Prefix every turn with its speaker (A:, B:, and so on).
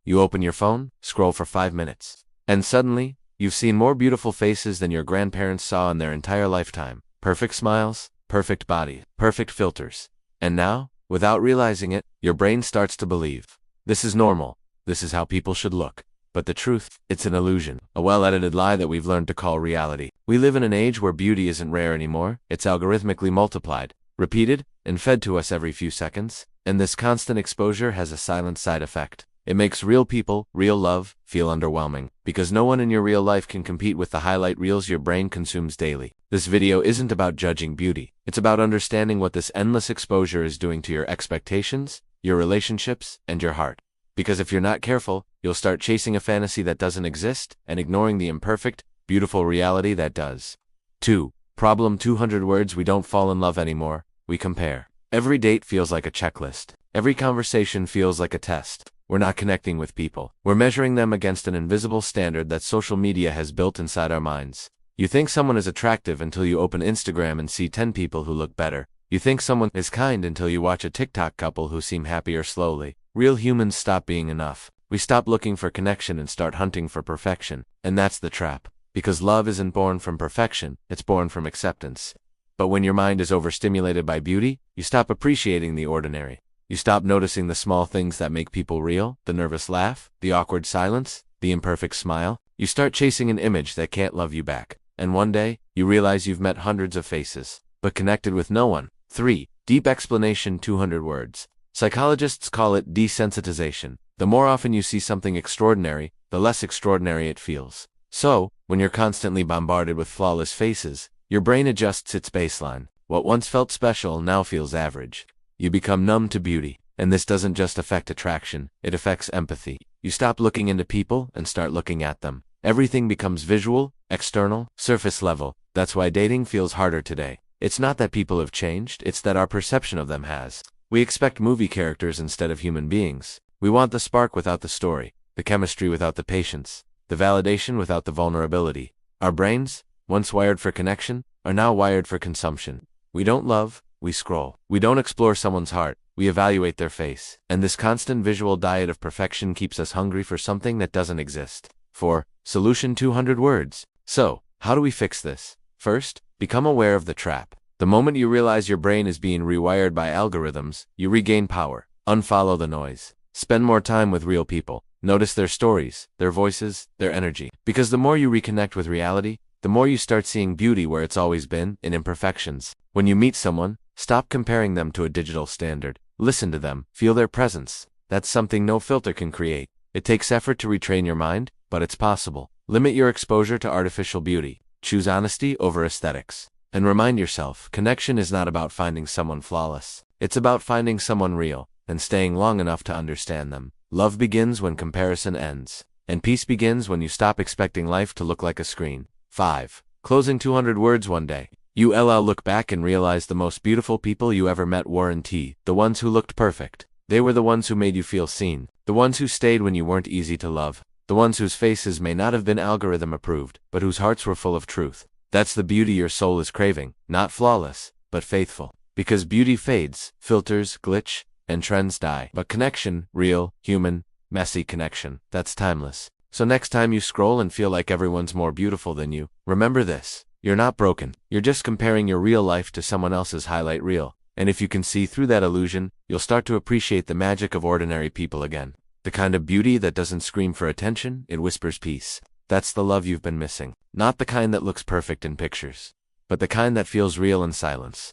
A: You open your phone, scroll for 5 minutes, and suddenly, you've seen more beautiful faces than your grandparents saw in their entire lifetime. Perfect smiles, perfect body, perfect filters. And now, without realizing it, your brain starts to believe. This is normal. This is how people should look. But the truth, it's an illusion, a well-edited lie that we've learned to call reality. We live in an age where beauty isn't rare anymore. It's algorithmically multiplied, repeated, and fed to us every few seconds. And this constant exposure has a silent side effect. It makes real people, real love, feel underwhelming, because no one in your real life can compete with the highlight reels your brain consumes daily. This video isn't about judging beauty. It's about understanding what this endless exposure is doing to your expectations, your relationships, and your heart. Because if you're not careful, you'll start chasing a fantasy that doesn't exist and ignoring the imperfect, beautiful reality that does. 2. Problem 200 words. We don't fall in love anymore, we compare. Every date feels like a checklist. Every conversation feels like a test. We're not connecting with people. We're measuring them against an invisible standard that social media has built inside our minds. You think someone is attractive until you open Instagram and see 10 people who look better. You think someone is kind until you watch a TikTok couple who seem happier slowly. Real humans stop being enough. We stop looking for connection and start hunting for perfection. And that's the trap. Because love isn't born from perfection, it's born from acceptance. But when your mind is overstimulated by beauty, you stop appreciating the ordinary. You stop noticing the small things that make people real, the nervous laugh, the awkward silence, the imperfect smile. You start chasing an image that can't love you back. And one day, you realize you've met hundreds of faces, but connected with no one. 3. Deep explanation 200 words. Psychologists call it desensitization. The more often you see something extraordinary, the less extraordinary it feels. So, when you're constantly bombarded with flawless faces, your brain adjusts its baseline. What once felt special now feels average. You become numb to beauty, and this doesn't just affect attraction, it affects empathy. You stop looking into people and start looking at them. Everything becomes visual, external, surface level. That's why dating feels harder today. It's not that people have changed, it's that our perception of them has. We expect movie characters instead of human beings. We want the spark without the story, the chemistry without the patience, the validation without the vulnerability. Our brains, once wired for connection, are now wired for consumption. We don't love, we scroll. We don't explore someone's heart, we evaluate their face. And this constant visual diet of perfection keeps us hungry for something that doesn't exist. 4. Solution 200 words. So, how do we fix this? First, become aware of the trap. The moment you realize your brain is being rewired by algorithms, you regain power. Unfollow the noise. Spend more time with real people. Notice their stories, their voices, their energy. Because the more you reconnect with reality, the more you start seeing beauty where it's always been, in imperfections. When you meet someone, stop comparing them to a digital standard. Listen to them, feel their presence. That's something no filter can create. It takes effort to retrain your mind, but it's possible. Limit your exposure to artificial beauty. Choose honesty over aesthetics. And remind yourself, connection is not about finding someone flawless. It's about finding someone real, and staying long enough to understand them. Love begins when comparison ends. And peace begins when you stop expecting life to look like a screen. 5. Closing 200 words. One day, you'll look back and realize the most beautiful people you ever met weren't the ones who looked perfect. They were the ones who made you feel seen. The ones who stayed when you weren't easy to love. The ones whose faces may not have been algorithm approved, but whose hearts were full of truth. That's the beauty your soul is craving, not flawless, but faithful. Because beauty fades, filters glitch, and trends die. But connection, real, human, messy connection, that's timeless. So next time you scroll and feel like everyone's more beautiful than you, remember this. You're not broken. You're just comparing your real life to someone else's highlight reel. And if you can see through that illusion, you'll start to appreciate the magic of ordinary people again. The kind of beauty that doesn't scream for attention, it whispers peace. That's the love you've been missing. Not the kind that looks perfect in pictures, but the kind that feels real in silence.